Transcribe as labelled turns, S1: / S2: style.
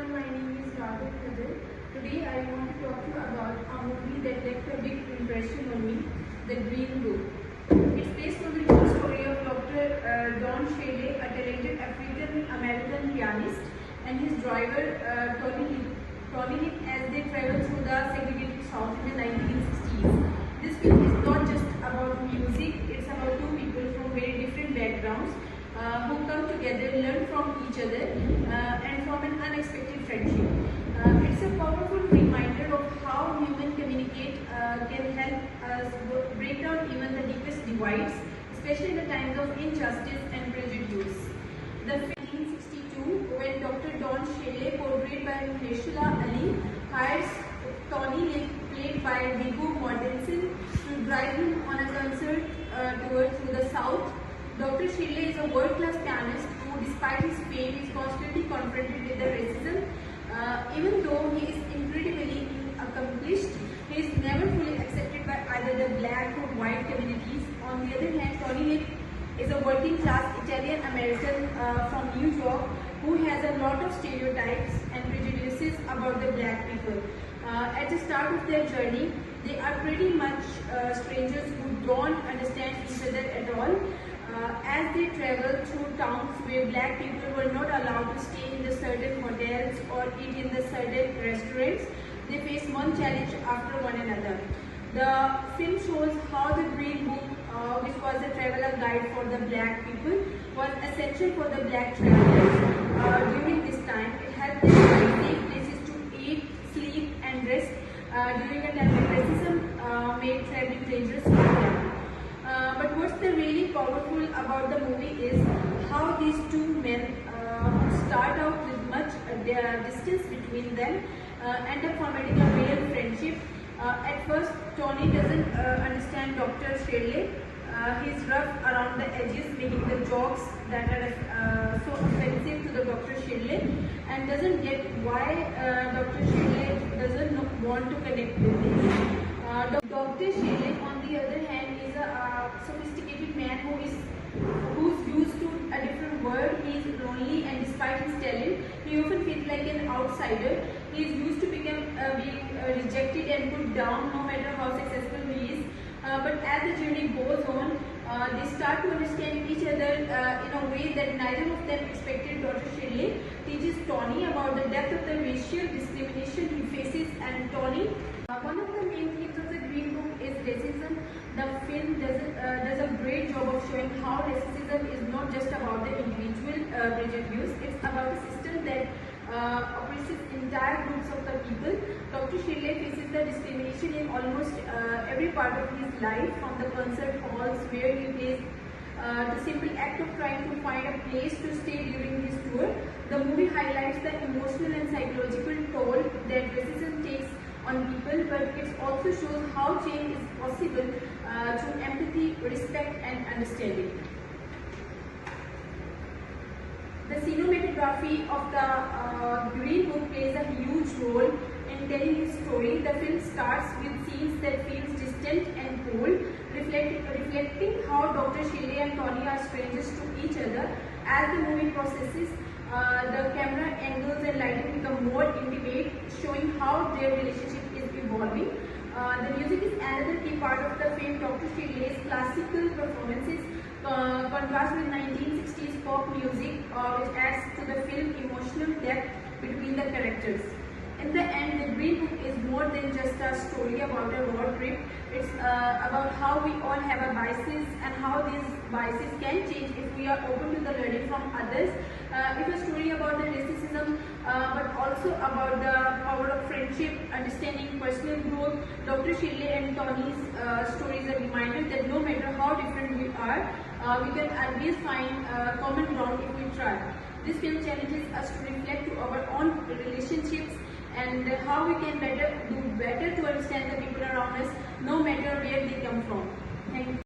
S1: everyone, my name is Radha Kajal. Today I want to talk to you about a movie that left a big impression on me, The Green Book. It's based on the true story of Dr. Don Shelley, a talented African-American pianist, and his driver Tony Lip as they travel through the segregated South in the 1960s. This film is not just about music, it's about two people from very different backgrounds who come together, learn from each other, and form an unexpected friendship. It's a powerful reminder of how human communicate can help us break down even the deepest divides, especially in the times of injustice and prejudice. The 1962, when Dr. Don Shelley, portrayed by Mahershala Ali, hires Tony Lip, played by Viggo Mortensen, to drive him on a concert tour through the South. Dr. Shelley is a world-class pianist who, despite his fame, is constantly confronted with the racism. Even though he is incredibly accomplished, he is never fully accepted by either the black or white communities. On the other hand, Tony Lip is a working-class Italian-American from New York who has a lot of stereotypes and prejudices about the black people. At the start of their journey, they are pretty much strangers who don't understand each other at all. As they travel through towns where black people were not allowed to stay in the certain hotels or eat in the certain restaurants, they face one challenge after one another. The film shows how the Green Book, which was a traveler guide for the black people, was essential for the black travelers during this time. It helped them find safe places to eat, sleep and rest during a time when racism made traveling dangerous for them. But what's the really powerful about the movie is how these two men start out with much distance between them, end up forming a real friendship. At first, Tony doesn't understand Dr. Shelley. He's rough around the edges, making the jokes that are so offensive to the Dr. Shelley, and doesn't get why Dr. Shelley doesn't want to connect with him. Dr. Shelley, on the other hand, is a sophisticated man who's used to a different world. He is lonely, and despite his talent, he often feels like an outsider. He is used to being rejected and put down, no matter how successful he is. But as the journey goes on, they start to understand each other in a way that neither of them expected. Dr. Shelley teaches Tony about the depth of the racial discrimination he faces, and Tony. One of the main themes of the Green Book is racism. The film does a great job of showing how racism is not just about the individual prejudice, it's about a system that oppresses entire groups of the people. Dr. Shelley faces the discrimination in almost every part of his life, from the concert halls where he plays, the simple act of trying to find a place to stay during his tour. The movie highlights the emotional and psychological toll that racism takes on people, but it also shows how change is possible through empathy, respect and understanding. The cinematography of the Green Book plays a huge role in telling his story. The film starts with scenes that feel distant and cold, reflecting how Dr. Shelley and Tony are strangers to each other. As the movie processes, the camera angles and lighting become more intimate, showing how their relationship is evolving. The music is another key part of the film. Dr. Shelley's classical performances contrast with 1960s pop music, which adds to the film's emotional depth between the characters. In the end, The Green Book is more than just a story about a road trip. It's about how we all have a biases and how these biases can change if we are open to the learning from others. It's a story about the racism, but also about the power of friendship, understanding personal growth. Dr. Shelley and Tony's story is a reminder that no matter how different we are, we can always find common ground if we try. This film challenges us to reflect to our own relationships and how we can do better to understand the people around us, no matter where they come from. Thank you.